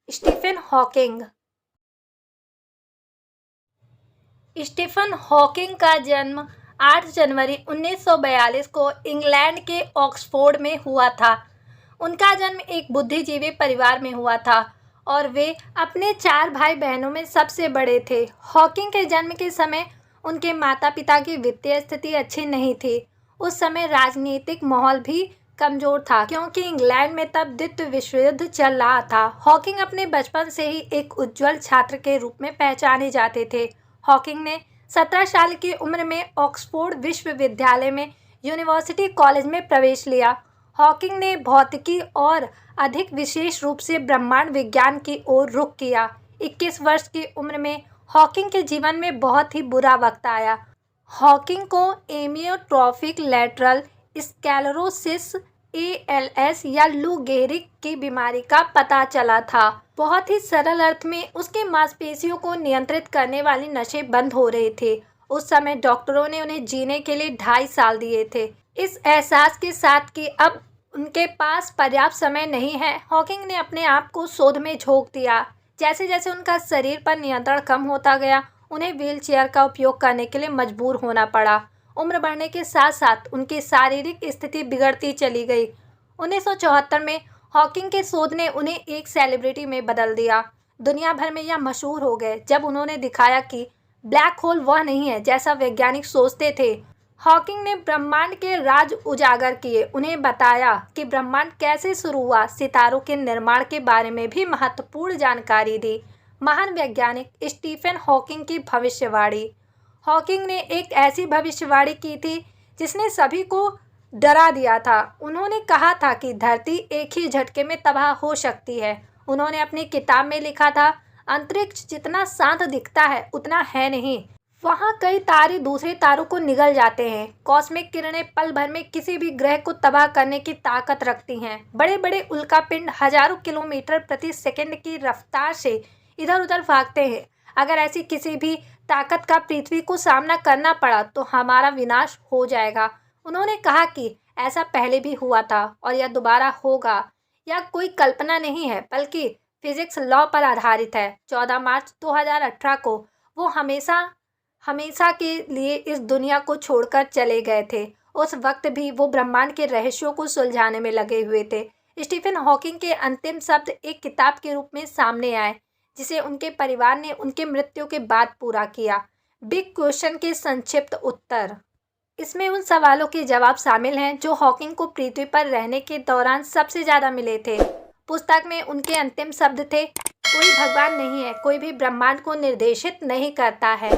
Stephen Hawking. Stephen Hawking का जन्म 8 जनवरी 1942 को इंग्लैंड के ऑक्सफोर्ड में हुआ था। उनका जन्म एक बुद्धिजीवी परिवार में हुआ था और वे अपने 4 भाई बहनों में सबसे बड़े थे। हॉकिंग के जन्म के समय उनके माता पिता की वित्तीय स्थिति अच्छी नहीं थी। उस समय राजनीतिक माहौल भी कमजोर था क्योंकि इंग्लैंड में तब द्वितीय विश्व युद्ध चल रहा था। हॉकिंग अपने बचपन से ही एक उज्जवल छात्र के रूप में पहचाने जाते थे। हॉकिंग ने 17 साल की उम्र में ऑक्सफोर्ड विश्वविद्यालय में यूनिवर्सिटी कॉलेज में प्रवेश लिया। हॉकिंग ने भौतिकी और अधिक विशेष रूप से ब्रह्मांड विज्ञान की ओर रुख किया। 21 वर्ष की उम्र में हॉकिंग के जीवन में बहुत ही बुरा वक्त आया। हॉकिंग को एमियोट्रोफिक लैटरल स्क्लेरोसिस ALS या लू गेहरिग की बीमारी का पता चला था। बहुत ही सरल अर्थ में उसके मांसपेशियों को नियंत्रित करने वाली नसें बंद हो रही थी। उस समय डॉक्टरों ने उन्हें जीने के लिए 2.5 साल दिए थे। इस एहसास के साथ कि अब उनके पास पर्याप्त समय नहीं है, हॉकिंग ने अपने आप को शोध में झोंक दिया। जैसे जैसे उनका शरीर पर नियंत्रण कम होता गया, उन्हें व्हीलचेयर का उपयोग करने के लिए मजबूर होना पड़ा। उम्र बढ़ने के साथ साथ उनकी शारीरिक स्थिति बिगड़ती चली गई। 1974 में हॉकिंग के शोध ने उन्हें एक सेलिब्रिटी में बदल दिया। दुनिया भर में यह मशहूर हो गए जब उन्होंने दिखाया कि ब्लैक होल वह नहीं है जैसा वैज्ञानिक सोचते थे। हॉकिंग ने ब्रह्मांड के राज उजागर किए, उन्हें बताया कि ब्रह्मांड कैसे शुरू हुआ, सितारों के निर्माण के बारे में भी महत्वपूर्ण जानकारी दी। महान वैज्ञानिक स्टीफन हॉकिंग की भविष्यवाणी। हॉकिंग ने एक ऐसी भविष्यवाणी की थी जिसने सभी को डरा दिया था। उन्होंने कहा था कि धरती एक ही झटके में तबाह हो सकती है। उन्होंने अपनी किताब में लिखा था, अंतरिक्ष जितना शांत दिखता है उतना है नहीं। वहाँ कई तारे दूसरे तारों को निगल जाते हैं। कॉस्मिक किरणें पल भर में किसी भी ग्रह को तबाह करने की ताकत रखती हैं। बड़े बड़े उल्कापिंड हजारों किलोमीटर प्रति सेकंड की रफ्तार से इधर उधर भागते हैं। अगर ऐसी किसी भी ताकत का पृथ्वी को सामना करना पड़ा तो हमारा विनाश हो जाएगा। उन्होंने कहा कि ऐसा पहले भी हुआ था और यह दोबारा होगा। यह कोई कल्पना नहीं है बल्कि फिजिक्स लॉ पर आधारित है। 14 मार्च 2018 को वो हमेशा के लिए इस दुनिया को छोड़कर चले गए थे। उस वक्त भी वो ब्रह्मांड के रहस्यों को सुलझाने में लगे हुए थे। स्टीफन हॉकिंग के अंतिम शब्द एक किताब के रूप में सामने आए जिसे उनके परिवार ने उनके मृत्यु के बाद पूरा किया। बिग क्वेश्चन के संक्षिप्त उत्तर। इसमें उन सवालों के जवाब शामिल हैं जो हॉकिंग को पृथ्वी पर रहने के दौरान सबसे ज़्यादा मिले थे। पुस्तक में उनके अंतिम शब्द थे, कोई भगवान नहीं है, कोई भी ब्रह्मांड को निर्देशित नहीं करता है।